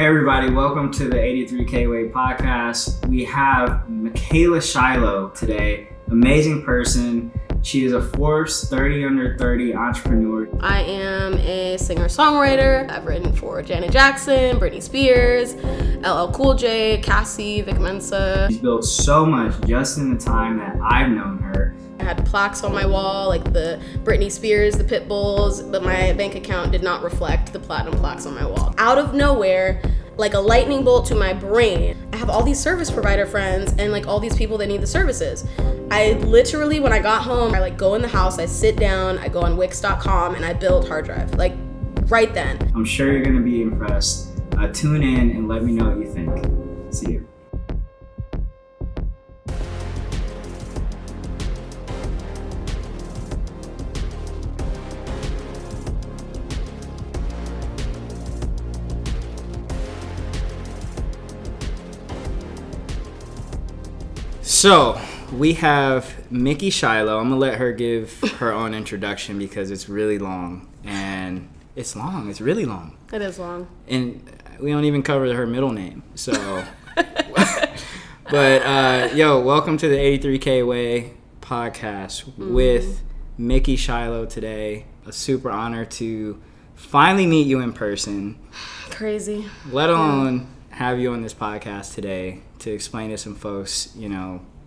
Hey everybody, welcome to the 83K Way podcast. We have Michaela Shiloh today. Amazing person. She is a Forbes 30 under 30 entrepreneur. I am a singer-songwriter. I've written for Janet Jackson, Britney Spears, LL Cool J, Cassie, Vic Mensa. She's built so much just in the time that I've known her. I had plaques on my wall, like the Britney Spears, the Pit Bulls, but my bank account did not reflect the platinum plaques on my wall. Out of nowhere, like a lightning bolt to my brain, I have all these service provider friends and like all these people that need the services. I literally, when I got home, I go in the house, I sit down, I go on Wix.com and I build hard drive, like right then. I'm sure you're gonna be impressed. Tune in and let me know what you think. See you. So, we have Mickey Shiloh. I'm going to let her give her own introduction because it's really long. And it's long. It's really long. It is long. And we don't even cover her middle name. So, but, welcome to the 83K Way podcast with Mickey Shiloh today. A super honor to finally meet you in person. Crazy. Let alone have you on this podcast today to explain to some folks,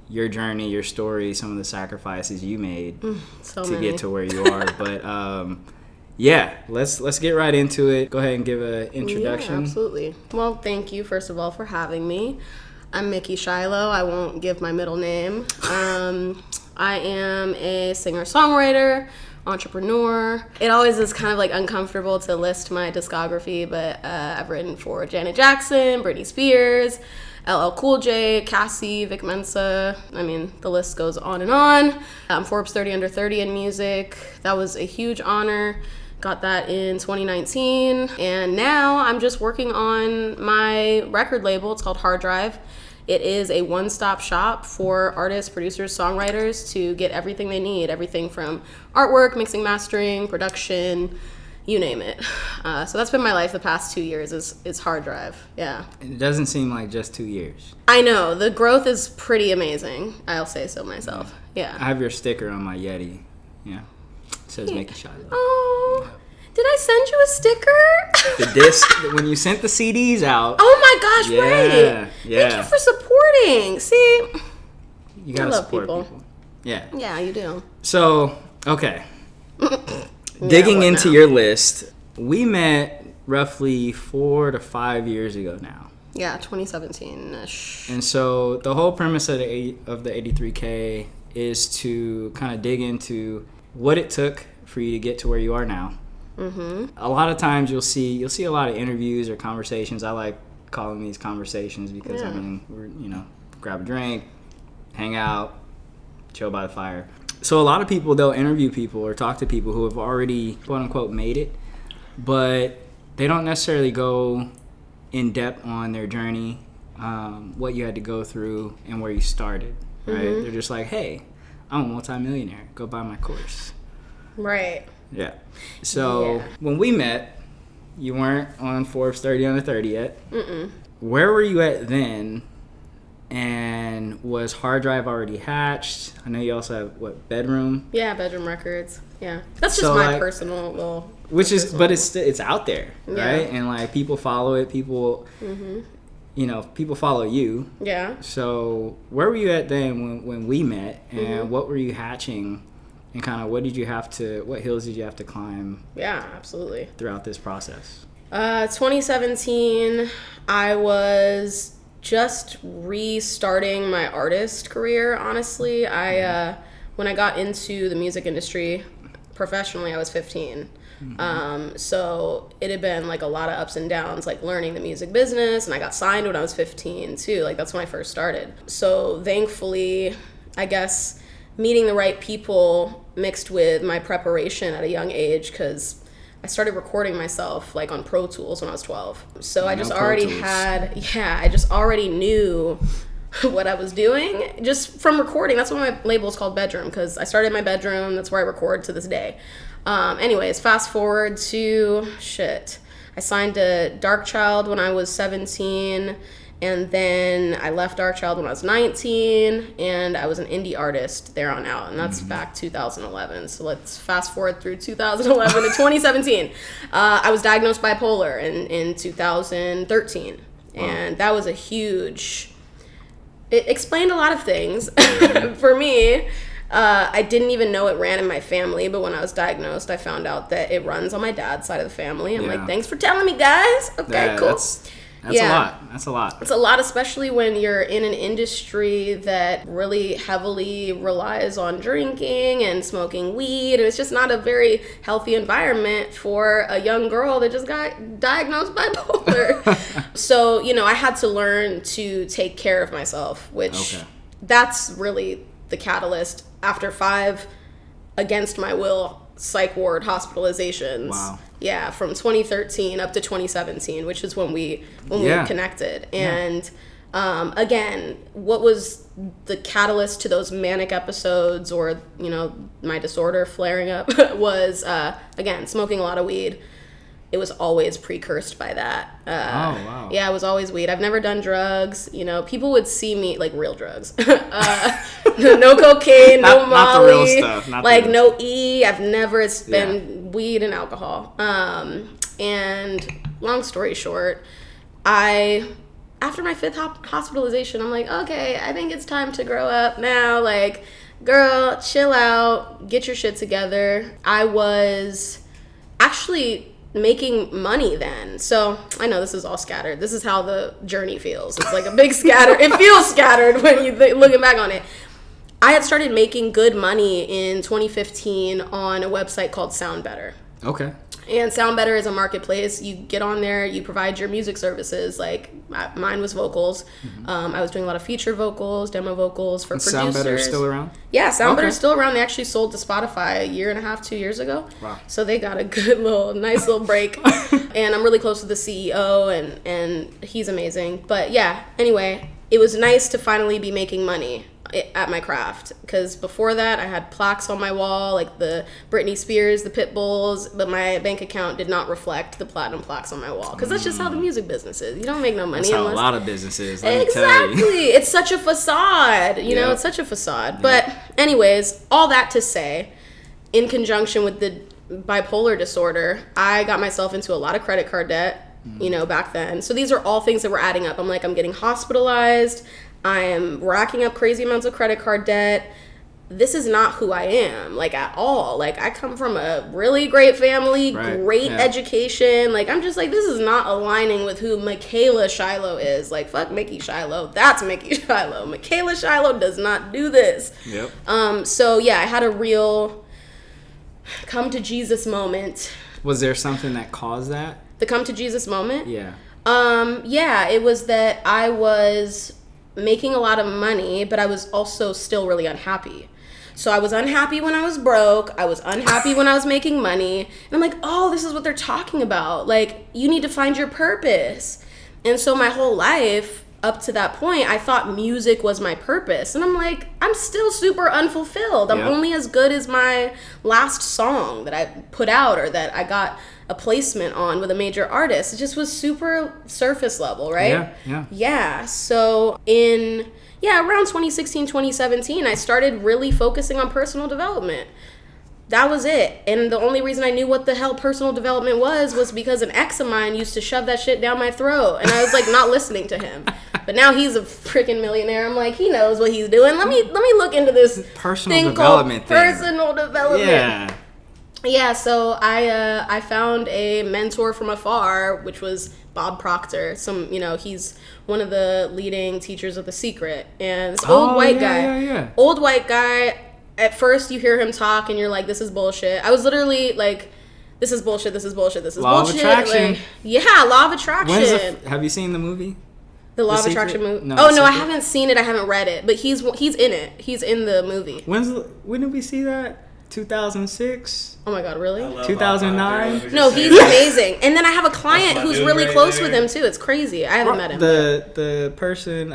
your journey, your story, some of the sacrifices you made to get to where you are. But let's get right into it. Go ahead and give an introduction. Yeah, absolutely. Well, thank you, first of all, for having me. I'm Mickey Shiloh. I won't give my middle name. I am a singer-songwriter, entrepreneur. It always is kind of uncomfortable to list my discography, but I've written for Janet Jackson, Britney Spears, LL Cool J, Cassie, Vic Mensa. I mean, the list goes on and on. I'm Forbes 30 under 30 in music. That was a huge honor. Got that in 2019. And now I'm just working on my record label. It's called HRDRV. It is a one-stop shop for artists, producers, songwriters to get everything they need. Everything from artwork, mixing, mastering, production, you name it. So that's been my life the past 2 years is HRDRV. Yeah. It doesn't seem like just 2 years. I know. The growth is pretty amazing. I'll say so myself. Yeah. I have your sticker on my Yeti. Yeah. It says Mickey Shiloh. Oh. Yeah. Did I send you a sticker? The disc, when you sent the CDs out. Oh my gosh, right. Yeah. Thank you for supporting. See? You gotta support people. Yeah. Yeah, you do. So, okay. Digging into your list, we met roughly 4 to 5 years ago now. Yeah, 2017-ish. And so the whole premise of the 83K is to kind of dig into what it took for you to get to where you are now. Mm-hmm. A lot of times you'll see a lot of interviews or conversations. I like calling these conversations because we're grab a drink, hang out, chill by the fire. So a lot of people, they'll interview people or talk to people who have already quote unquote made it, but they don't necessarily go in depth on their journey, what you had to go through and where you started. Right? Mm-hmm. They're just like, hey, I'm a multimillionaire. Go buy my course. Right. Yeah. So when we met, you weren't on Forbes 30 under 30 yet. Mm-mm. Where were you at then? And was HRDRV already hatched? I know you also have Bedroom. Yeah, Bedroom Records. Yeah, that's just my personal little. But it's out there, right? And people follow it. People, people follow you. Yeah. So where were you at then when we met? And what were you hatching? And kind of what hills did you have to climb? Yeah, absolutely. Throughout this process. 2017, I was just restarting my artist career, honestly. When I got into the music industry professionally, I was 15. Mm-hmm. So it had been a lot of ups and downs, learning the music business, and I got signed when I was 15 too. That's when I first started. So thankfully, I guess meeting the right people mixed with my preparation at a young age, because I started recording myself on Pro Tools when I was 12. So I just already knew what I was doing just from recording. That's why my label is called Bedroom, because I started in my bedroom. That's where I record to this day. Anyways, fast forward to I signed to Darkchild when I was 17, and then I left Darkchild when I was 19, and I was an indie artist there on out, and that's back 2011. So let's fast forward through 2011 to 2017. I was diagnosed bipolar in 2013, and that was a huge... It explained a lot of things for me. I didn't even know it ran in my family, but when I was diagnosed, I found out that it runs on my dad's side of the family. I'm like, thanks for telling me, guys. Okay, cool. That's a lot. That's a lot. It's a lot, especially when you're in an industry that really heavily relies on drinking and smoking weed. And it's just not a very healthy environment for a young girl that just got diagnosed bipolar. So, you know, I had to learn to take care of myself, which that's really the catalyst after 5 against my will psych ward hospitalizations. Wow. Yeah, from 2013 up to 2017, which is when we connected. And again, what was the catalyst to those manic episodes, or, you know, my disorder flaring up was again, smoking a lot of weed. It was always precursed by that. Wow. Yeah, it was always weed. I've never done drugs. You know, people would see me, like, real drugs. No cocaine, no Molly. Not the real stuff. No E. I've never, it's been weed and alcohol. And long story short, after my 5th hospitalization, I'm like, okay, I think it's time to grow up now. Like, girl, chill out, get your shit together. I was actually making money then. So I know this is all scattered. This is how the journey feels. It's like a big scatter. It feels scattered when you looking back on it. I had started making good money in 2015 on a website called Sound Better. Okay. And Sound Better is a marketplace. You get on there, you provide your music services. Like, mine was vocals. I was doing a lot of feature vocals, demo vocals for producers. Sound Better is still around? Yeah, Sound Better is still around. They actually sold to Spotify a year and a half, 2 years ago. Wow. So they got a good nice little break. And I'm really close to the CEO, and he's amazing. But yeah, anyway, it was nice to finally be making money at my craft, because before that I had plaques on my wall, like the Britney Spears, the Pitbulls, but my bank account did not reflect the platinum plaques on my wall, because that's just how the music business is. You don't make no money. That's how a lot of businesses. Let exactly. me tell you. It's such a facade. You know, it's such a facade. But anyways, all that to say, in conjunction with the bipolar disorder, I got myself into a lot of credit card debt, you know, back then. So these are all things that were adding up. I'm like, I'm getting hospitalized. I am racking up crazy amounts of credit card debt. This is not who I am, like, at all. Like, I come from a really great family, great education. Like, I'm just like, this is not aligning with who Michaela Shiloh is. Like, fuck Mickey Shiloh. That's Mickey Shiloh. Michaela Shiloh does not do this. Yep. So, yeah, I had a real come to Jesus moment. Was there something that caused that? The come to Jesus moment? Yeah. Yeah, it was that I was making a lot of money, but I was also still really unhappy. So I was unhappy when I was broke. I was unhappy when I was making money. And I'm like, oh, this is what they're talking about. Like, you need to find your purpose. And so my whole life up to that point, I thought music was my purpose. And I'm like, I'm still super unfulfilled. I'm only as good as my last song that I put out, or that I got a placement on with a major artist. It just was super surface level, right? Yeah. So around 2016, 2017, I started really focusing on personal development. That was it. And the only reason I knew what the hell personal development was because an ex of mine used to shove that shit down my throat. And I was like, not listening to him. But now he's a freaking millionaire. I'm like, he knows what he's doing. Let me look into this personal development thing. Personal development. Yeah, so I found a mentor from afar, which was Bob Proctor. He's one of the leading teachers of The Secret. And this old white guy. Old white guy. At first you hear him talk and you're like, this is bullshit. I was literally like, this is bullshit, this is bullshit, this is Law bullshit. Law of Attraction. Like, Law of Attraction. Have you seen the movie? The Law of Attraction movie? No, I haven't seen it. I haven't read it. But he's in it. He's in the movie. When did we see that? 2006? Oh my god, really? 2009? No, he's amazing. And then I have a client who's really close with him too. It's crazy. I haven't met him. The person,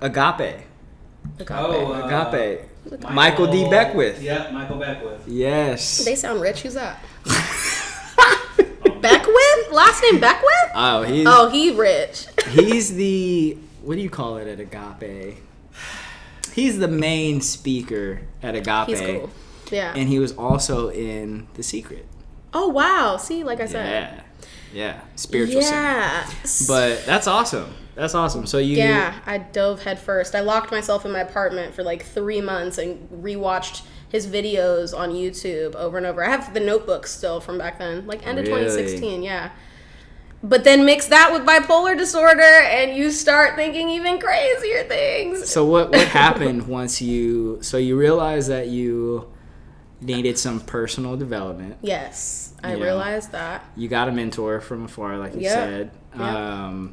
Agape. Agape. Michael D. Beckwith. Yeah, Michael Beckwith. Yes. They sound rich. Who's that? Beckwith? Last name Beckwith? He rich. He's the, what do you call it at Agape? He's the main speaker at Agape. He's cool. Yeah. And he was also in The Secret. Oh, wow. See, like I said. Yeah. Spiritual singer. But that's awesome. That's awesome. So you... Yeah, I dove head first. I locked myself in my apartment for like 3 months and rewatched his videos on YouTube over and over. I have the notebooks still from back then, like end of 2016, yeah. But then mix that with bipolar disorder and you start thinking even crazier things. So what happened once you realized that you needed some personal development? Yes, I realized that. You got a mentor from afar, like you said. Yep.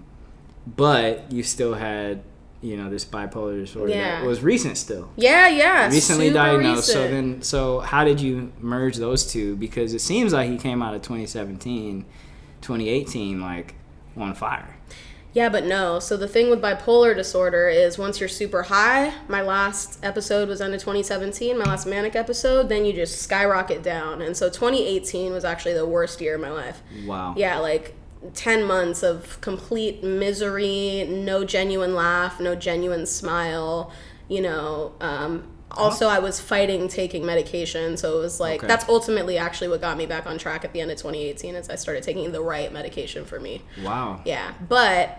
But you still had, this bipolar disorder that was recent still. Yeah. Recently diagnosed. Recent. So how did you merge those two? Because it seems like you came out of 2017, 2018, like on fire. Yeah, but no. So the thing with bipolar disorder is once you're super high, my last episode was end of 2017, my last manic episode, then you just skyrocket down. And so 2018 was actually the worst year of my life. Wow. Yeah, like 10 months of complete misery, no genuine laugh, no genuine smile, Also, I was fighting taking medication, so it was like, that's ultimately actually what got me back on track at the end of 2018, is I started taking the right medication for me. Wow. Yeah, but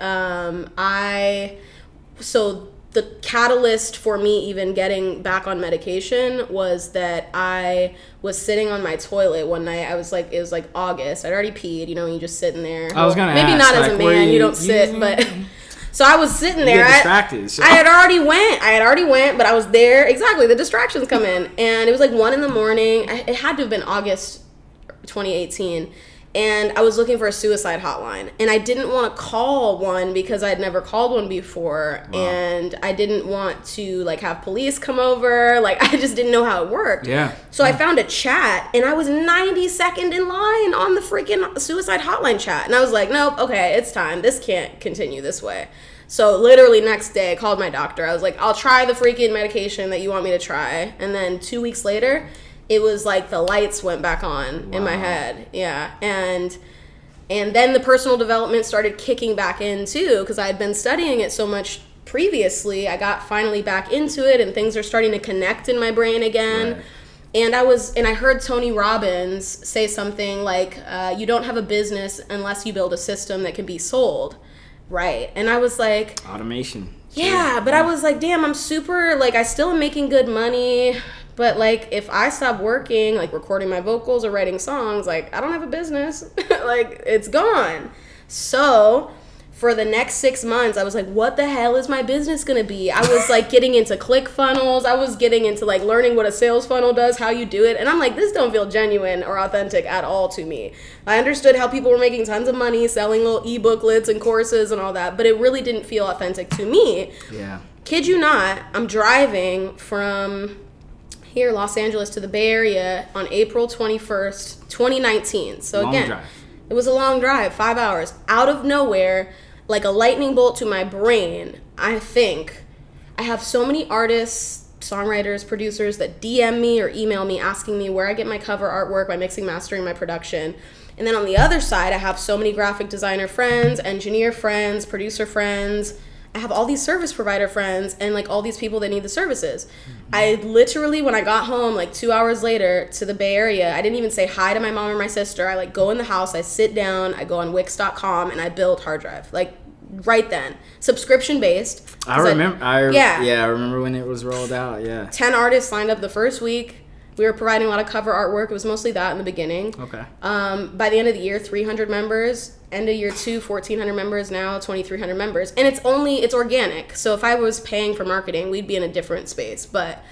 so the catalyst for me even getting back on medication was that I was sitting on my toilet one night. It was like August. I'd already peed, you just sitting there. I was going to maybe ask, not as a man, you don't sit, but... So I was sitting there. You get distracted. So. I had already went, but I was there. Exactly, the distractions come in. And it was like 1 a.m. It had to have been August 2018. And I was looking for a suicide hotline. And I didn't want to call one because I had never called one before. Wow. And I didn't want to have police come over. I just didn't know how it worked. Yeah. So I found a chat, and I was 92nd in line on the freaking suicide hotline chat. And I was like, nope, okay, it's time. This can't continue this way. So literally next day, I called my doctor. I was like, I'll try the freaking medication that you want me to try. And then 2 weeks later, it was like the lights went back on in my head. Yeah. And then the personal development started kicking back in too, because I had been studying it so much previously. I got finally back into it, and things are starting to connect in my brain again. Right. And I heard Tony Robbins say something like, you don't have a business unless you build a system that can be sold. Right. And I was like... Automation. Yeah, but I was like, damn, I'm super... I still am making good money... But, if I stop working, recording my vocals or writing songs, I don't have a business. It's gone. So, for the next 6 months, I was like, what the hell is my business going to be? I was, getting into ClickFunnels. I was getting into, learning what a sales funnel does, how you do it. And I'm like, this don't feel genuine or authentic at all to me. I understood how people were making tons of money, selling little e-booklets and courses and all that, but it really didn't feel authentic to me. Yeah. Kid you not, I'm driving from... here, Los Angeles, to the Bay Area on April 21st, 2019. So long again, drive. It was a long drive, 5 hours. Out of nowhere, like a lightning bolt to my brain, I think. I have so many artists, songwriters, producers that DM me or email me asking me where I get my cover artwork, my mixing, mastering, my production. And then on the other side, I have so many graphic designer friends, engineer friends, producer friends. I have all these service provider friends and all these people that need the services. I literally, when I got home 2 hours later to the Bay Area, I didn't even say hi to my mom or my sister. I go in the house, I sit down, I go on Wix.com, and I build hard drive. Right then. Subscription based. I remember. I remember when it was rolled out. Yeah. 10 artists signed up the first week. We were providing a lot of cover artwork. It was mostly that in the beginning. Okay. By the end of the year, 300 members. End of year 2, 1,400 members. Now 2,300 members. And it's organic. So if I was paying for marketing, we'd be in a different space. But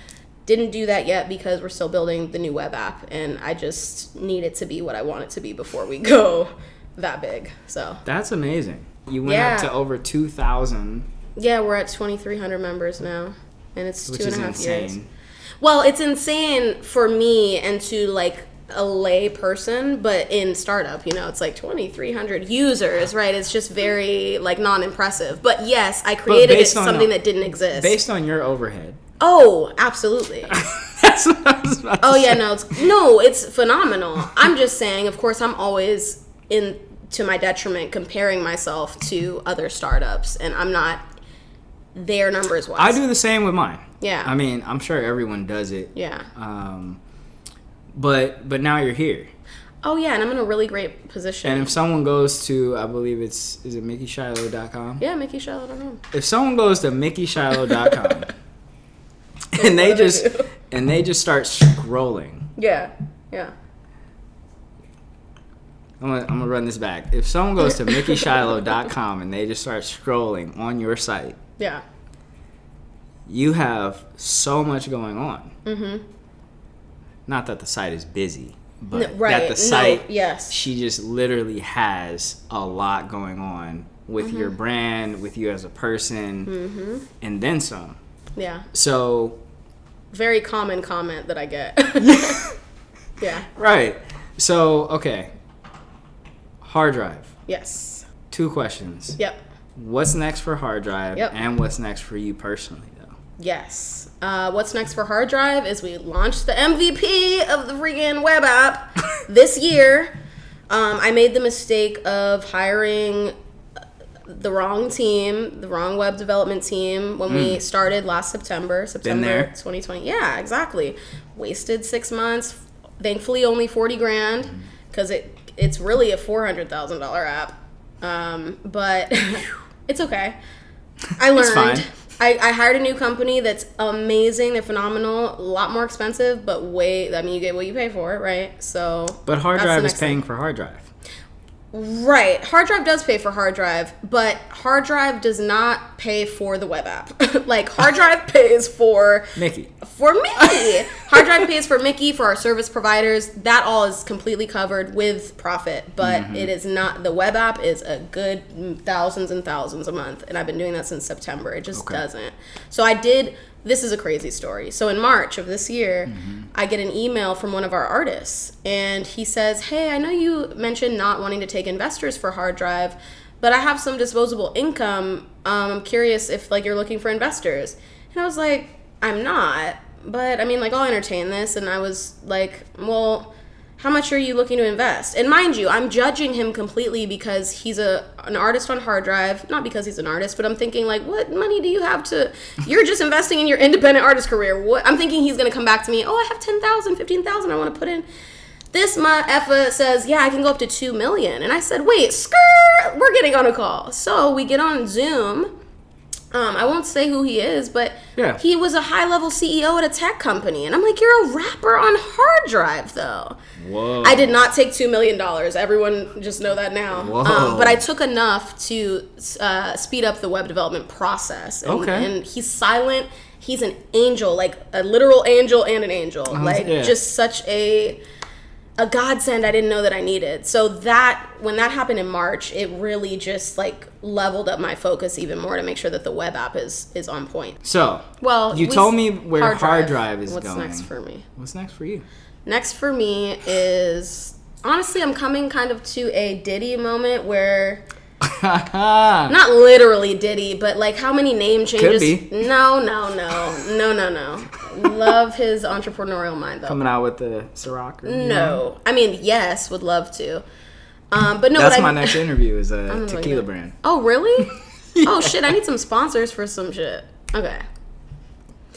didn't do that yet because we're still building the new web app. And I just need it to be what I want it to be before we go that big. So that's amazing. You went up to over 2,000. Yeah, we're at 2,300 members now. And it's which 2.5 years. Insane. Well, it's insane for me and to a lay person, but in startup, it's 2,300 users, right? It's just very non-impressive. But yes, I created something that didn't exist. Based on your overhead. Oh, absolutely. That's what I was about to say. Yeah, it's phenomenal. I'm just saying, of course, I'm always in to my detriment comparing myself to other startups, and I'm not there numbers wise. I do the same with mine. Yeah. I mean, I'm sure everyone does it. Yeah. But now you're here. Oh yeah, and I'm in a really great position. And if someone goes to, I believe is it MickeyShiloh.com? Yeah, MickeyShiloh.com. If someone goes to MickeyShiloh.com and they just start scrolling. Yeah. Yeah. I'm gonna run this back. If someone goes to MickeyShiloh.com and they just start scrolling on your site, yeah, you have so much going on. Mm-hmm. Not that the site is busy, but right. that the site, yes, she just literally has a lot going on with your brand, with you as a person, and then some. Yeah. So, very common comment that I get. Yeah. Right. So, okay. Hard drive. Yes. 2 questions. Yep. What's next for hard drive, Yep. and what's next for you personally, though? Yes. What's next for hard drive is we launched the MVP of the freaking web app this year. I made the mistake of hiring the wrong team, the wrong web development team when we started last September 2020. Yeah, exactly. Wasted 6 months. Thankfully, only $40,000 because it's really a $400,000 app. But it's okay. I learned. I hired a new company that's amazing. They're phenomenal. A lot more expensive, but you get what you pay for, right? So. But hard drive is paying for hard drive. Right. Hard drive does pay for hard drive, but hard drive does not pay for the web app. Like, hard drive pays for Mickey. For Mickey. Hard drive pays for Mickey, for our service providers. That all is completely covered with profit, but it is not. The web app is a good thousands and thousands a month, and I've been doing that since September. It just doesn't. So this is a crazy story. So in March of this year, I get an email from one of our artists, and he says, hey, I know you mentioned not wanting to take investors for hard drive, but I have some disposable income. I'm curious if you're looking for investors. And I was like, I'm not, but I mean, I'll entertain this. And I was like, well, how much are you looking to invest? And mind you, I'm judging him completely because he's an artist on hard drive. Not because he's an artist, but I'm thinking, what money do you have to... You're just investing in your independent artist career. What? I'm thinking he's going to come back to me, I have $10,000, $15,000 I want to put in. This effa says, yeah, I can go up to $2 million. And I said, wait, skirt, we're getting on a call. So we get on Zoom. I won't say who he is, but he was a high-level CEO at a tech company. And I'm like, you're a rapper on hard drive, though. Whoa. I did not take $2 million. Everyone just know that now. Whoa. But I took enough to speed up the web development process. And, and he's silent. He's an angel, a literal angel and an angel. Just such a godsend I didn't know that I needed. So when that happened in March, it really just leveled up my focus even more to make sure that the web app is on point. So, you told me where hard drive is What's going. What's next for me? What's next for you? Next for me is, honestly, I'm coming kind of to a Diddy moment where, not literally Diddy, but how many name changes? Could be. No. Love his entrepreneurial mind, though. Coming out with the Ciroc? No. I mean, yes, would love to. But no. That's my next interview is a tequila brand. Oh, really? Oh, shit, I need some sponsors for some shit. Okay.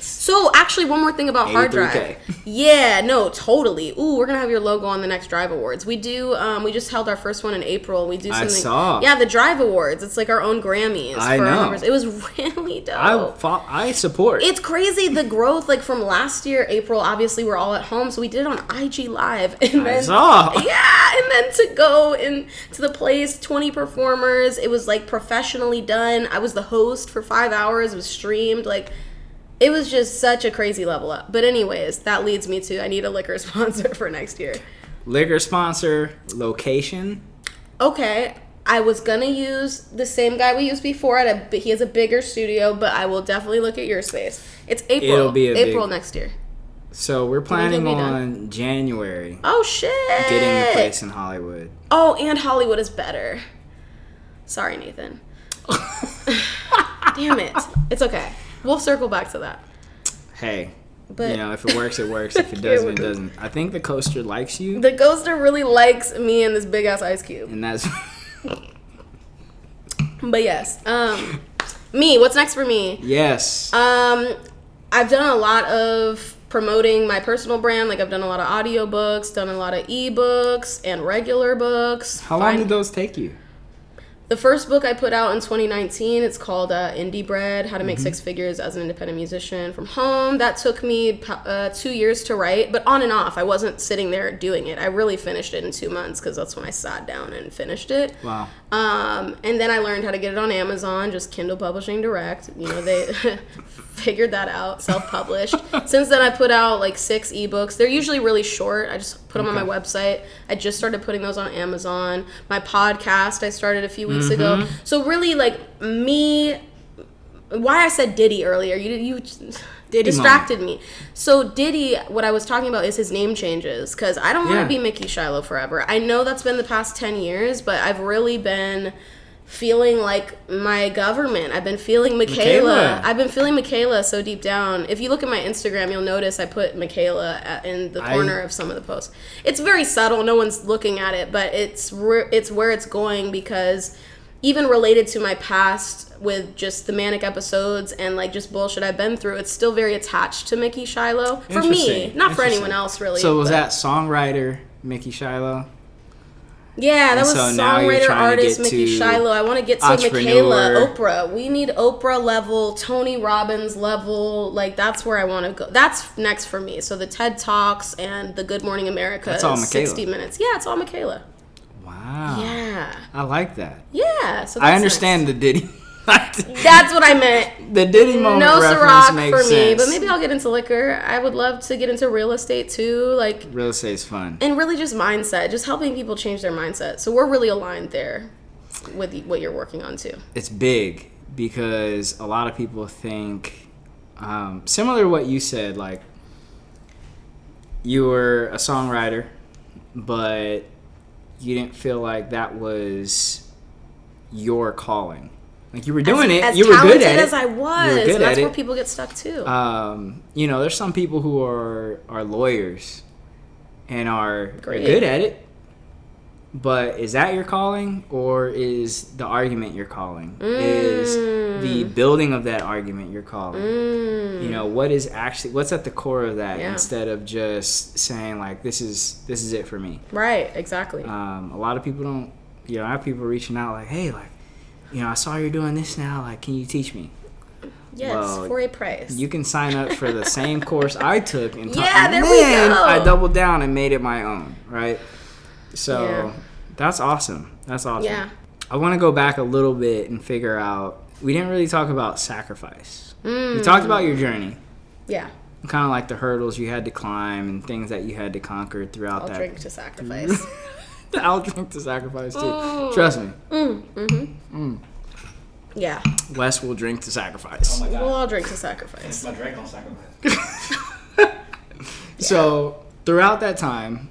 So, actually, one more thing about hard drive. Yeah, no, totally. Ooh, we're going to have your logo on the next Drive Awards. We do, we just held our first one in April. We do something. I saw. Yeah, the Drive Awards. It's our own Grammys. I know. Our members. It was really dope. I support. It's crazy, the growth, from last year, April, obviously, we're all at home, so we did it on IG Live. And then, I saw. Yeah, and then to go into the place, 20 performers. It was, professionally done. I was the host for 5 hours. It was streamed, It was just such a crazy level up. But anyways, that leads me to I need a liquor sponsor for next year. Liquor sponsor, location. Okay. I was going to use the same guy we used before. He has a bigger studio, but I will definitely look at your space. It's April. It'll be April next year. So we're planning on January. Oh, shit. Getting the place in Hollywood. Oh, and Hollywood is better. Sorry, Nathan. Damn it. It's okay. We'll circle back to that. Hey, but if it works, it works. If it doesn't, it doesn't. I think the coaster likes you. The coaster really likes me and this big ass ice cube. And that's But yes, me. What's next for me? Yes. I've done a lot of promoting my personal brand. Like, I've done a lot of audiobooks, done a lot of ebooks and regular books. How long did those take you? The first book I put out in 2019, it's called Indie Bread, How to Make Six Figures as an Independent Musician from Home. That took me 2 years to write, but on and off. I wasn't sitting there doing it. I really finished it in 2 months because that's when I sat down and finished it. Wow. And then I learned how to get it on Amazon, just Kindle Publishing Direct. You know, they figured that out, self-published. Since then, I put out like 6 ebooks. They're usually really short. I just put them on my website. I just started putting those on Amazon. My podcast, I started a few weeks ago. So really, like, me, why I said Diddy earlier, you Diddy distracted me. So Diddy, what I was talking about is his name changes, because I don't want to be Mickey Shiloh forever. I know that's been the past 10 years, but I've really been feeling like my government. I've been feeling Michaela. I've been feeling Michaela so deep down. If you look at my Instagram, you'll notice I put Michaela in the corner of some of the posts. It's very subtle. No one's looking at it, but it's where it's going, because even related to my past with just the manic episodes and like just bullshit I've been through, it's still very attached to Mickey Shiloh. For me, not for anyone else really. So was that songwriter Mickey Shiloh? Yeah, that was songwriter, artist, Mickey Shiloh. I want to get to Michaela, Oprah. We need Oprah level, Tony Robbins level. Like, that's where I want to go. That's next for me. So the TED Talks and the Good Morning America is 60 minutes. Yeah, it's all Michaela. Wow. Yeah. I like that. Yeah. So I understand the Diddy. That's what I meant. The Diddy moment no reference makes for me, sense. but maybe I'll get into liquor. I would love to get into real estate too. Like, real estate's fun. And really just mindset, just helping people change their mindset. So we're really aligned there with what you're working on too. It's big because a lot of people think, similar to what you said, like you were a songwriter, but you didn't feel like that was your calling. Like, you were doing it, you were good at it. As I was, that's where people get stuck too. You know, there's some people who are lawyers and are good at it, but is that your calling, or is the argument your calling? Is the building of that argument your calling? You know, what's at the core of that, instead of just saying like, this is it for me. Right, exactly. A lot of people don't, I have people reaching out like, hey, like, I saw you're doing this now. Like, can you teach me? Yes, for a price. You can sign up for the same course I took. And there we go. I doubled down and made it my own, right? So that's awesome. That's awesome. Yeah. I want to go back a little bit and figure out, we didn't really talk about sacrifice. We talked about your journey. Yeah. Kind of like the hurdles you had to climb and things that you had to conquer throughout that. I'll drink to sacrifice. I'll drink to sacrifice too. Trust me. Yeah. Wes will drink to sacrifice. Oh my God. We'll all drink to sacrifice. My drink on sacrifice. So throughout that time,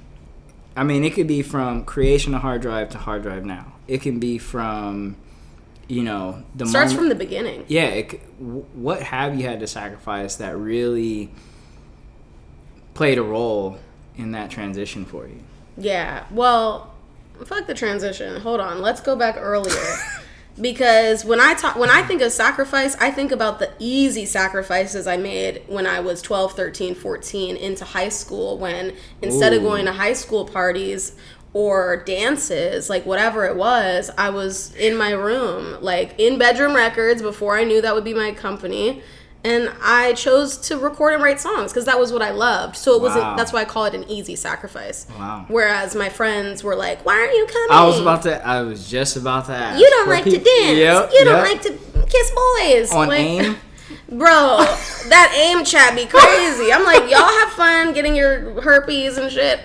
I mean, it could be from creation of hard drive to hard drive now. It can be from, the starts from the beginning. Yeah. What have you had to sacrifice that really played a role in that transition for you? Yeah, well, fuck the transition. Hold on, let's go back earlier. Because when I think of sacrifice, I think about the easy sacrifices I made when I was 12, 13, 14 into high school, when instead of going to high school parties or dances, like whatever it was, I was in my room, like in Bedroom Records before I knew that would be my company. And I chose to record and write songs because that was what I loved. So it wasn't. That's why I call it an easy sacrifice. Wow. Whereas my friends were like, "Why aren't you coming?" I was just about to ask. You don't like to dance. You don't like to kiss boys. On AIM? Bro, that AIM chat be crazy. I'm like, y'all have fun getting your herpes and shit.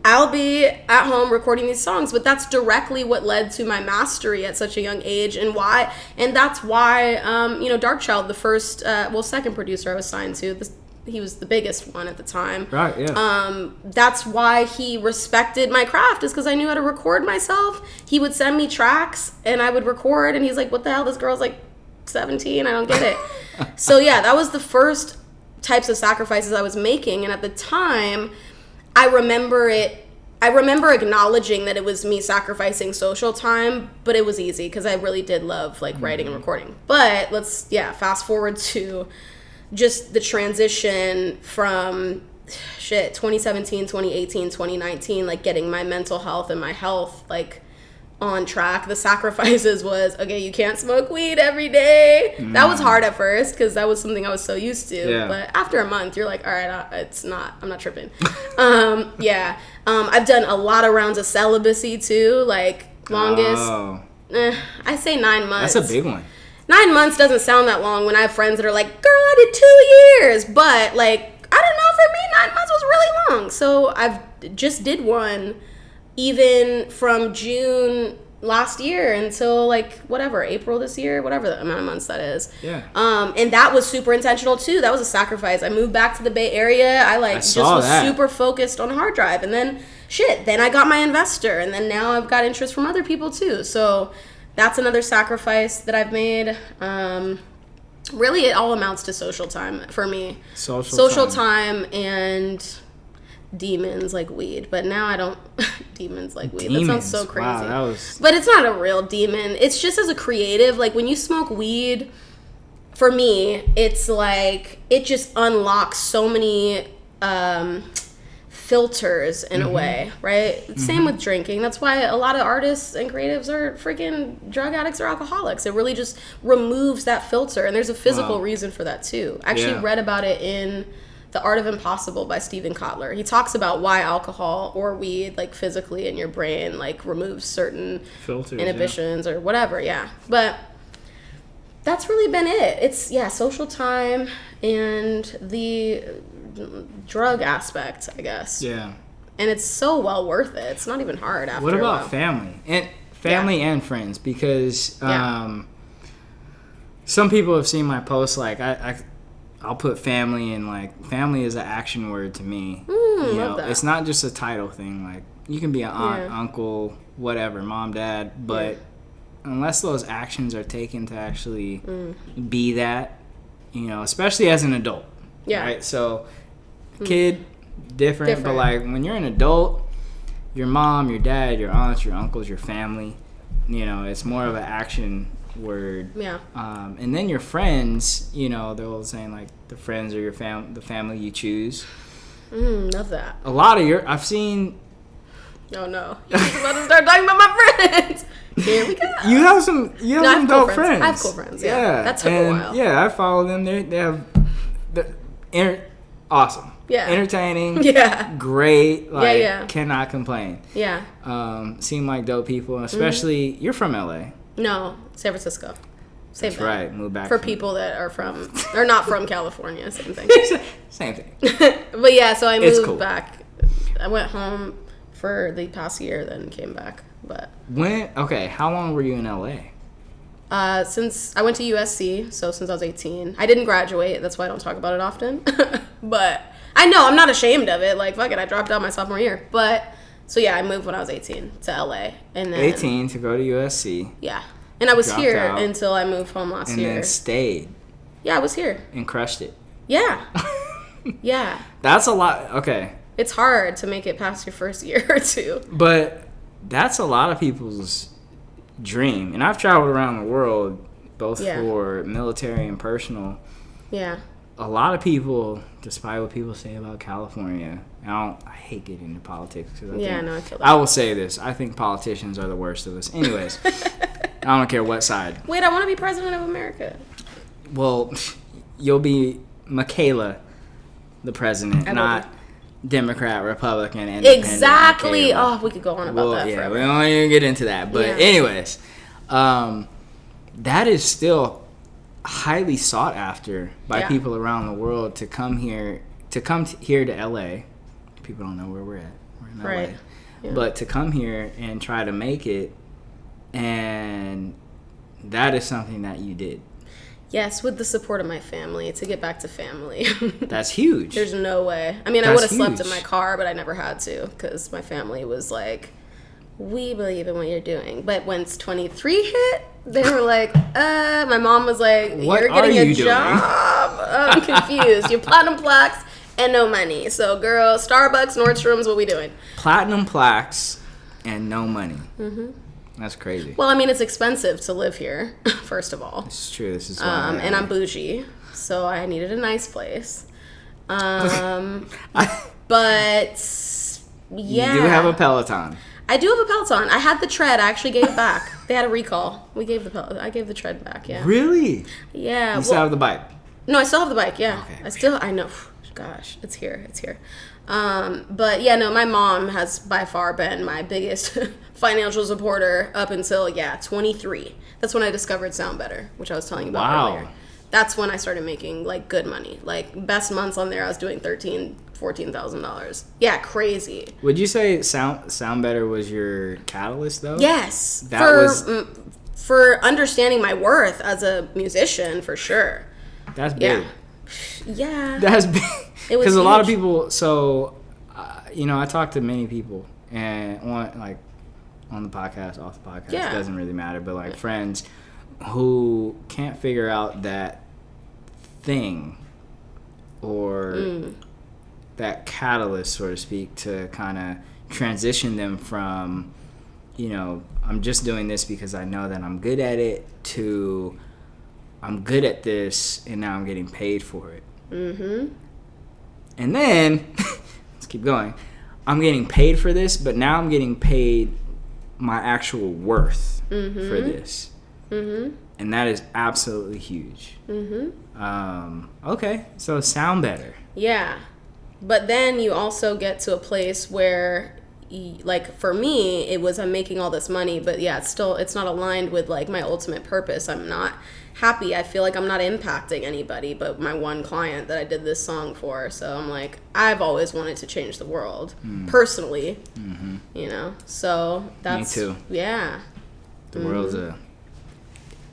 I'll be at home recording these songs, but that's directly what led to my mastery at such a young age, and that's why, Darkchild, the first, second producer I was signed to, he was the biggest one at the time. Right, yeah. That's why he respected my craft, is because I knew how to record myself. He would send me tracks, and I would record, and he's like, what the hell, this girl's like 17, I don't get it. So yeah, that was the first types of sacrifices I was making, and at the time, I remember it I remember acknowledging that it was me sacrificing social time, but it was easy because I really did love like writing and recording. But fast forward to just the transition from 2017, 2018, 2019, like getting my mental health and my health like on track. The sacrifices was, okay, you can't smoke weed every day. That was hard at first because that was something I was so used to. Yeah. But after a month, you're like, all right, I'm not tripping. I've done a lot of rounds of celibacy too, like longest, I say 9 months. That's a big one. 9 months doesn't sound that long when I have friends that are like, girl, I did 2 years. But like, I don't know, for me, 9 months was really long. So I've just did one even from June last year until like whatever, April this year, whatever the amount of months that is. Yeah. And that was super intentional too. That was a sacrifice. I moved back to the Bay Area. I was super focused on hard drive. And then then I got my investor. And then now I've got interest from other people too. So that's another sacrifice that I've made. Really, it all amounts to social time for me. Social time and demons like weed. But now I don't demons like weed. That sounds so crazy. Wow, but it's not a real demon. It's just as a creative, like when you smoke weed, for me, it's like it just unlocks so many filters in a way, right? Same with drinking. That's why a lot of artists and creatives are freaking drug addicts or alcoholics. It really just removes that filter, and there's a physical reason for that too. I actually read about it in The Art of Impossible by Stephen Cutler. He talks about why alcohol or weed, like physically in your brain, like removes certain filters, inhibitions or whatever. But that's really been it. It's social time and the drug aspect, I guess. And it's so well worth it. It's not even hard after What a about while. family and friends? Because some people have seen my posts, like I'll put family in, like family is an action word to me. Love that. It's not just a title thing. Like you can be an aunt, uncle, whatever, mom, dad, but unless those actions are taken to actually be that, especially as an adult. Right? So kid, different, but like when you're an adult, your mom, your dad, your aunts, your uncles, your family, it's more of an action word. And then your friends, they're all saying like the friends are your the family you choose. Love that. A lot of I've seen. Oh no, you're about to start talking about my friends. Here we go. You have some dope friends. I have cool friends. That took a while. I follow them. They're awesome. Entertaining. Great. Like cannot complain. Seem like dope people, especially you're from LA. No, San Francisco. Same That's thing. right. Move back for people that are not from California. Same thing. Same thing. But so I moved cool. back. I went home for the past year, then came back. But how long were you in LA? Since I went to USC, so since I was 18. I didn't graduate, that's why I don't talk about it often. But I know, I'm not ashamed of it. Like, fuck it, I dropped out my sophomore year. But, I moved when I was 18 to LA. And then 18 to go to USC. And I was here until I moved home last year. And then stayed. I was here. And crushed it. That's a lot. Okay. It's hard to make it past your first year or two. But that's a lot of people's dream. And I've traveled around the world, both for military and personal. A lot of people, despite what people say about California, I hate getting into politics. I feel that. I will say this. I think politicians are the worst of us. Anyways, I don't care what side. Wait, I want to be president of America. Well, you'll be Michaela, the president, not Democrat, Republican, Independent. Exactly. Michaela. Oh, we could go on about that forever. We don't even get into that. But anyways, that is still highly sought after by people around the world to come here to LA. People don't know where we're at. We're in LA. Right. But to come here and try to make it, and that is something that you did. Yes, with the support of my family, to get back to family. That's huge. There's no way. I mean, I would have slept in my car, but I never had to because my family was like, we believe in what you're doing. But once 23 hit, they were like, my mom was like, you're getting a job. I'm confused. You have platinum plaques and no money. So, girl, Starbucks, Nordstrom's, what we doing? Platinum plaques and no money. Mm-hmm. That's crazy. Well, I mean, it's expensive to live here, first of all. This is true. This is why. And I'm bougie, so I needed a nice place. But yeah, You do have a Peloton. I do have a Peloton. I had the tread. I actually gave it back. They had a recall. I gave the tread back. Yeah. Really? Yeah. You still have the bike? No, I still have the bike. Yeah. Okay. I know. Gosh, it's here. But yeah, no, my mom has by far been my biggest financial supporter up until 23. That's when I discovered Sound Better, which I was telling you about earlier. That's when I started making like good money. Like best months on there, I was doing $14,000. Yeah, crazy. Would you say Sound Better was your catalyst though? Yes, for understanding my worth as a musician, for sure. That's big. Yeah. That's big. Because a lot of people. So, I talk to many people, and on the podcast, off the podcast, it doesn't really matter. But like friends who can't figure out that thing or that catalyst, so to speak, to kind of transition them from, I'm just doing this because I know that I'm good at it, to I'm good at this and now I'm getting paid for it. Mm-hmm. And then, let's keep going. I'm getting paid for this, but now I'm getting paid my actual worth for this. Mm-hmm. And that is absolutely huge. Mm-hmm. Okay, so Sound Better. Yeah. But then you also get to a place where, like for me, it was I'm making all this money, but yeah, it's not aligned with like my ultimate purpose. I'm not happy. I feel like I'm not impacting anybody but my one client that I did this song for. So I'm like, I've always wanted to change the world personally, so that's... Me too. Yeah. The world's a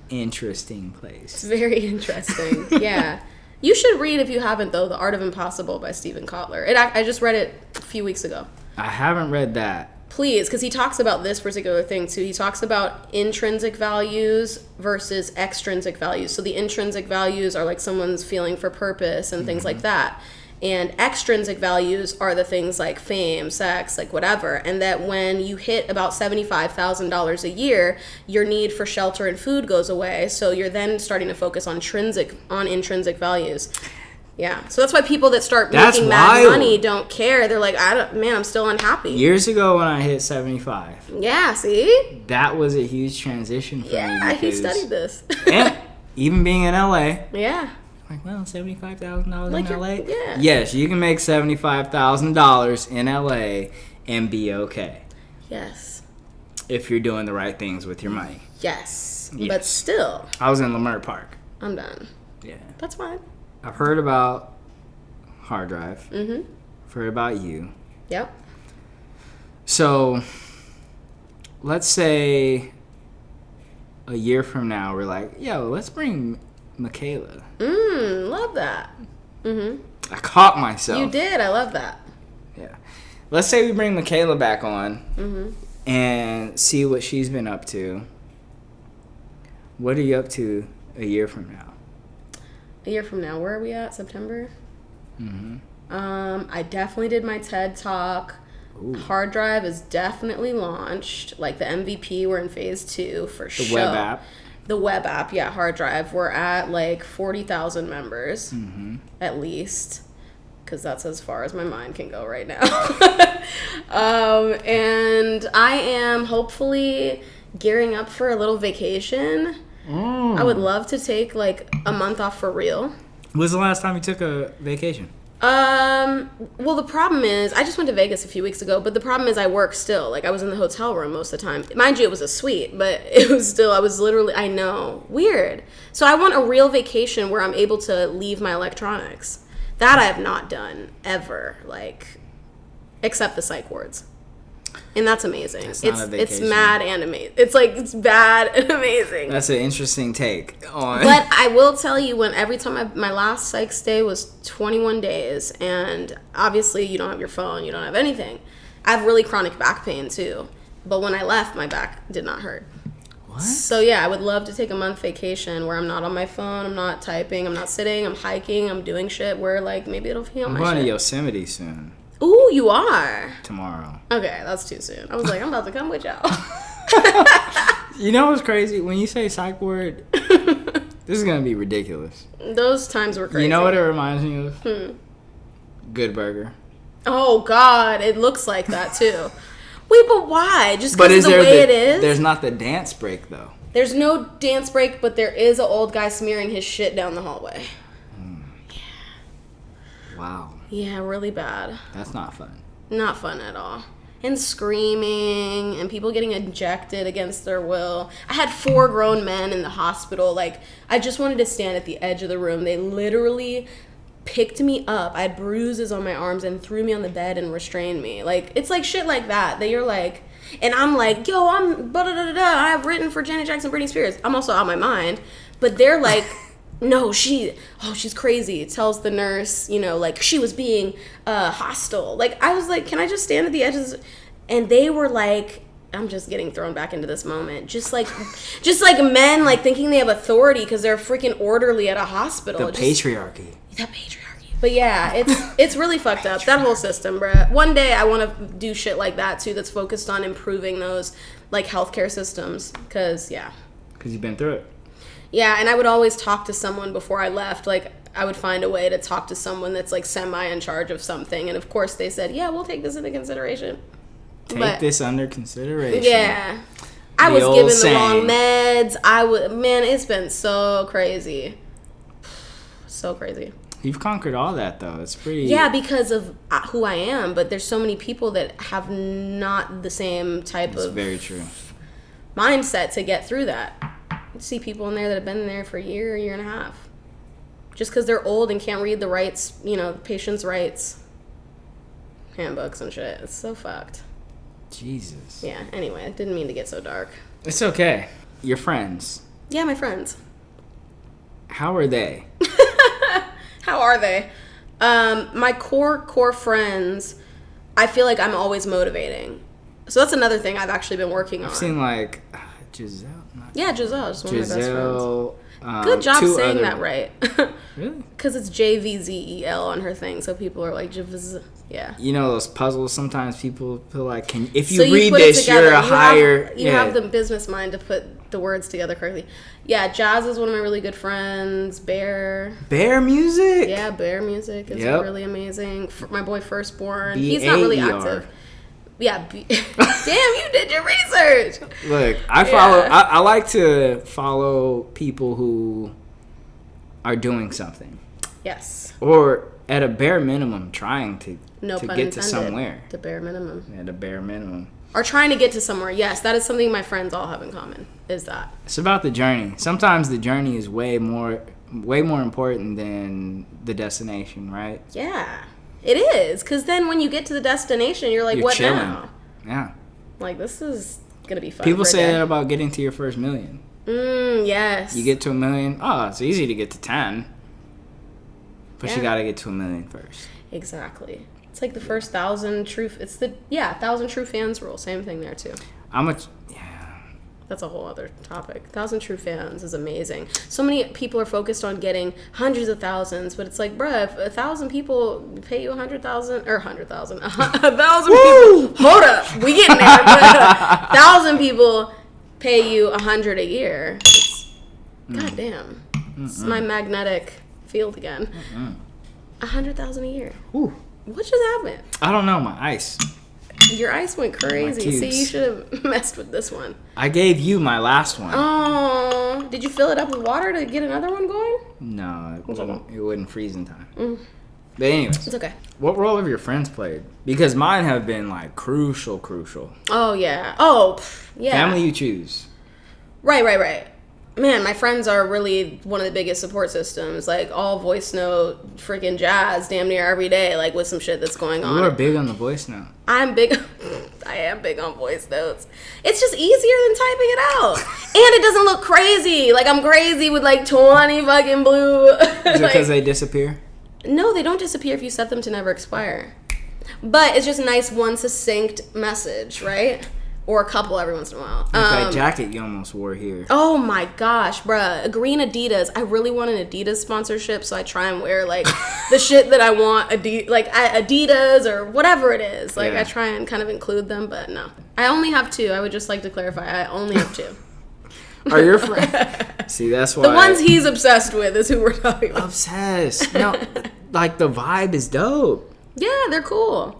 interesting place. It's very interesting. Yeah. You should read, if you haven't though, The Art of Impossible by Stephen Cutler. I just read it a few weeks ago. I haven't read that. Please, because he talks about this particular thing too. He talks about intrinsic values versus extrinsic values. So the intrinsic values are like someone's feeling for purpose and things like that. And extrinsic values are the things like fame, sex, like whatever. And that when you hit about $75,000 a year, your need for shelter and food goes away. So you're then starting to focus on intrinsic values. Yeah. So that's why people that start making mad money don't care. They're like, I'm still unhappy. Years ago when I hit 75. Yeah, see? That was a huge transition for me. Yeah, he studied this. And even being in LA. Yeah. Like, well, $75,000 in LA? Yeah. Yes, you can make $75,000 in LA and be okay. Yes. If you're doing the right things with your money. Yes. But still. I was in Lamert Park. I'm done. Yeah. That's fine. I've heard about Hard Drive. Mm-hmm. I've heard about you. Yep. So, let's say a year from now, we're like, yo, let's bring Michaela. Love that. Mm-hmm. I caught myself. You did. I love that. Yeah. Let's say we bring Michaela back on and see what she's been up to. What are you up to a year from now? A year from now, where are we at? September? Mm-hmm. I definitely did my TED Talk. Ooh. Hard Drive is definitely launched. Like the MVP, we're in phase 2 for sure. The web app. The web app, yeah, Hard Drive. We're at like 40,000 members, at least, because that's as far as my mind can go right now. And I am hopefully gearing up for a little vacation. I would love to take like a month off for real. When was the last time you took a vacation? Well, the problem is, I just went to Vegas a few weeks ago, but the problem is I work still. Like, I was in the hotel room most of the time. Mind you, it was a suite, but it was still, I know, weird. So I want a real vacation where I'm able to leave my electronics. That I have not done, ever, like, except the psych wards. And that's amazing. It's mad and amazing. It's bad and amazing. That's an interesting take on. But I will tell you, every time my last psych stay was 21 days, and obviously you don't have your phone, you don't have anything. I have really chronic back pain too. But when I left, my back did not hurt. What? So yeah, I would love to take a month vacation where I'm not on my phone, I'm not typing, I'm not sitting, I'm hiking, I'm doing shit where like maybe it'll heal my shit. I'm going to Yosemite soon. Ooh, you are? Tomorrow. Okay, that's too soon. I was like, I'm about to come with y'all. You know what's crazy? When you say psych ward, this is going to be ridiculous. Those times were crazy. You know what it reminds me of? Good Burger. Oh, God. It looks like that, too. Wait, but why? Just because of the way it is? There's not the dance break, though. There's no dance break, but there is an old guy smearing his shit down the hallway. Wow. Yeah, really bad. That's not fun. Not fun at all. And screaming and people getting injected against their will. I had 4 grown men in the hospital. Like, I just wanted to stand at the edge of the room. They literally picked me up. I had bruises on my arms and threw me on the bed and restrained me. Like, it's like shit like that you're like, and I'm like, yo, I'm I've written for Janet Jackson, Britney Spears. I'm also out of my mind. But they're like, no, she's crazy. Tells the nurse, like she was being hostile. Like, I was like, can I just stand at the edges? And they were like, I'm just getting thrown back into this moment. Just like men like thinking they have authority because they're freaking orderly at a hospital. The patriarchy. But yeah, it's really fucked up. That whole system, bruh. One day I want to do shit like that too. That's focused on improving those like healthcare systems. Because you've been through it. Yeah, and I would always talk to someone before I left. Like, I would find a way to talk to someone that's, like, semi in charge of something. And, of course, they said, yeah, we'll take this into consideration. Take this under consideration. Yeah. I was given the wrong meds. Man, it's been so crazy. So crazy. You've conquered all that, though. It's pretty... Yeah, because of who I am. But there's so many people that have not the same type of... very true. ...mindset to get through that. See people in there that have been in there for a year and a half. Just because they're old and can't read the rights, the patient's rights handbooks and shit. It's so fucked. Jesus. Yeah, anyway, I didn't mean to get so dark. It's okay. Your friends. Yeah, my friends. How are they? How are they? My core friends, I feel like I'm always motivating. So that's another thing I've actually been working on. I've seen like Giselle. Yeah, Giselle is one of my best friends. Good job saying that right. Really? Because it's JVZEL on her thing, so people are like, yeah. You know those puzzles, sometimes people feel like, if you read this, you're a higher... You have the business mind to put the words together correctly. Yeah, Jazz is one of my really good friends. Bear Music? Yeah, Bear Music is really amazing. My boy Firstborn. He's not really active. Yeah. Damn, you did your research. Look, I like to follow people who are doing something. Yes. Or at a bare minimum trying to get to somewhere. The bare minimum. Yeah, the bare minimum. Or trying to get to somewhere. Yes, that is something my friends all have in common. Is that. It's about the journey. Sometimes the journey is way more important than the destination, right? Yeah. It is, because then when you get to the destination, you're like, what chilling. now? Yeah. Like, this is going to be fun. People say that about getting to your first million. Yes. You get to 1 million. Oh, it's easy to get to 10. But you got to get to 1 million first. Exactly. It's like the first 1,000 true... It's the, 1,000 true fans rule. Same thing there, too. How much... That's a whole other topic. 1,000 true fans is amazing. So many people are focused on getting hundreds of thousands, but it's like, bruh, if 1,000 people pay you 100,000 or 100,000, 1,000 people. Hold up, we getting there. But 1,000 people pay you 100 a year. Goddamn, it's my magnetic field again. 100,000 a year. Ooh. What just happened? I don't know. My ice. Your ice went crazy. See, you should have messed with this one. I gave you my last one. Oh, did you fill it up with water to get another one going? No, it wouldn't freeze in time. But anyways. It's okay. What role have your friends played? Because mine have been like crucial. Oh, yeah. Oh, yeah. Family you choose. Right. Man, my friends are really one of the biggest support systems. Like, all voice note, freaking Jazz, damn near every day, like, with some shit that's going on. You are big on the voice note. I am big on voice notes. It's just easier than typing it out. And it doesn't look crazy. Like, I'm crazy with, like, 20 fucking blue. Is it because they disappear? No, they don't disappear if you set them to never expire. But it's just nice, one succinct message, right? or a couple every once in a while. That jacket you almost wore here. Oh my gosh, bruh. A green Adidas. I really want an Adidas sponsorship, so I try and wear like the shit that I want, Adidas or whatever it is. Like I try and kind of include them, but no. I only have 2. I would just like to clarify. I only have 2. Are your friends? See, that's why. The ones he's obsessed with is who we're talking about. Obsessed. No, like the vibe is dope. Yeah, they're cool.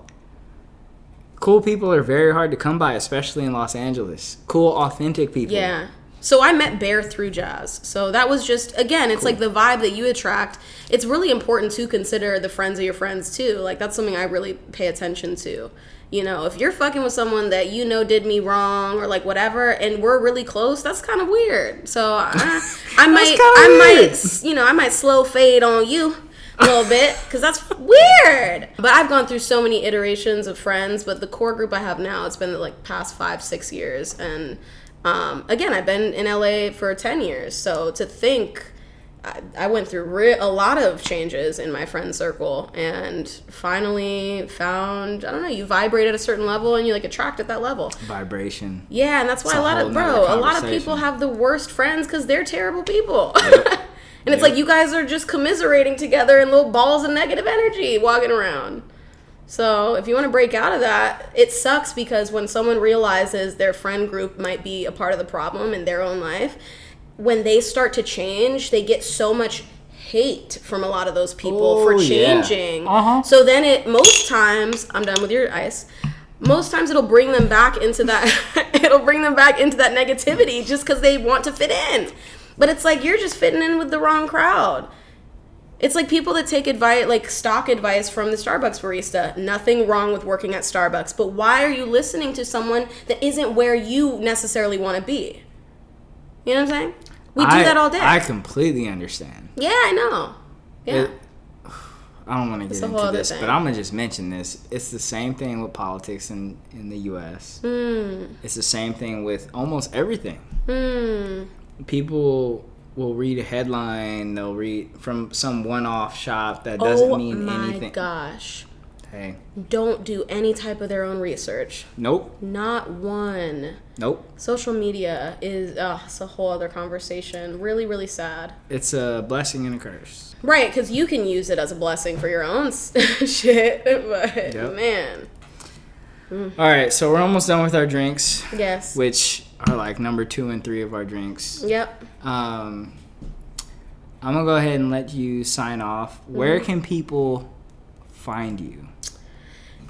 Cool people are very hard to come by, especially in Los Angeles. Cool, authentic people. Yeah. So I met Bear through jazz. So that was just, again, it's like the vibe that you attract. It's really important to consider the friends of your friends, too. Like, that's something I really pay attention to. You know, if you're fucking with someone that you know did me wrong or like whatever, and we're really close, that's kind of weird. So I might slow fade on you a little bit, because that's weird. But I've gone through so many iterations of friends, but the core group I have now, it's been like past 5-6 years. And again, I've been in LA for 10 years. So to think, I went through a lot of changes in my friend circle and finally found, I don't know, you vibrate at a certain level and you like attract at that level. Vibration. Yeah, and that's why a lot of people have the worst friends because they're terrible people. Yep. And it's like you guys are just commiserating together in little balls of negative energy walking around. So if you want to break out of that, it sucks because when someone realizes their friend group might be a part of the problem in their own life, when they start to change, they get so much hate from a lot of those people for changing. Yeah. So then most times, I'm done with your ice. Most times it'll bring them back into that, negativity just because they want to fit in. But it's like, you're just fitting in with the wrong crowd. It's like people that take advice, like stock advice from the Starbucks barista. Nothing wrong with working at Starbucks, but why are you listening to someone that isn't where you necessarily want to be? You know what I'm saying? We do that all day. I completely understand. Yeah, I know. Yeah. I don't want to get into this, but I'm going to just mention this. It's the same thing with politics in the U.S. It's the same thing with almost everything. People will read a headline, they'll read from some one-off shop that doesn't mean anything. Oh my gosh. Hey. Don't do any type of their own research. Nope. Not one. Nope. Social media is it's a whole other conversation. Really, really sad. It's a blessing and a curse. Right, because you can use it as a blessing for your own shit, but man. All right, so we're almost done with our drinks. Yes. Which are like number 2 and 3 of our drinks. Yep. I'm going to go ahead and let you sign off. Where can people find you?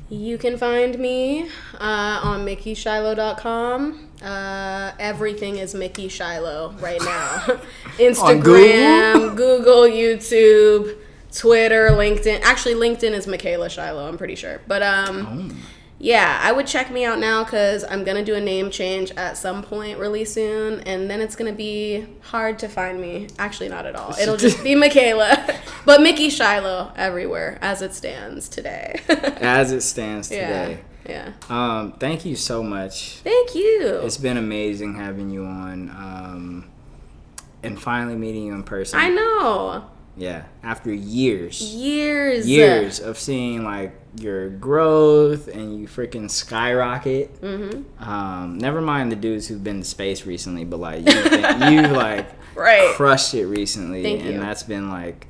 You can find me on MickeyShiloh.com. Everything is Mickey Shiloh right now. Instagram, Google, YouTube, Twitter, LinkedIn. Actually, LinkedIn is Michaela Shiloh, I'm pretty sure. But yeah, I would check me out now because I'm going to do a name change at some point really soon. And then it's going to be hard to find me. Actually, not at all. It'll just be Michaela. But Mickey Shiloh everywhere as it stands today. As it stands today. Yeah. Thank you so much. Thank you. It's been amazing having you on and finally meeting you in person. I know. Yeah, after years of seeing like your growth and you freaking skyrocket. Never mind the dudes who've been to space recently, but like you like crushed it recently. Thank you. And that's been like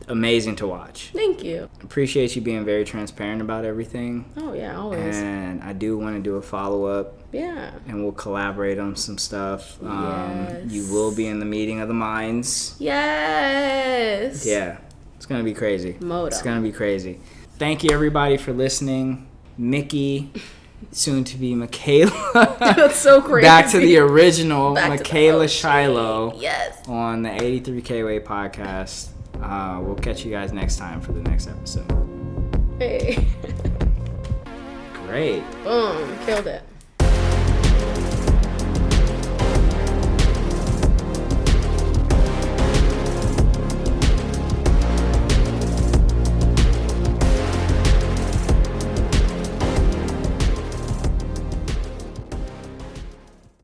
amazing to watch. Thank you. Appreciate you being very transparent about everything. Oh yeah, always. And I do want to do a follow-up. Yeah. And we'll collaborate on some stuff. Yes. You will be in the meeting of the minds. Yes. Yeah. It's going to be crazy. Moto. It's going to be crazy. Thank you, everybody, for listening. Mickey, soon to be Michaela. That's so crazy. Back to the original Michaela Shiloh. Yes. On the 83K Way podcast. We'll catch you guys next time for the next episode. Hey. Great. Boom. Killed it.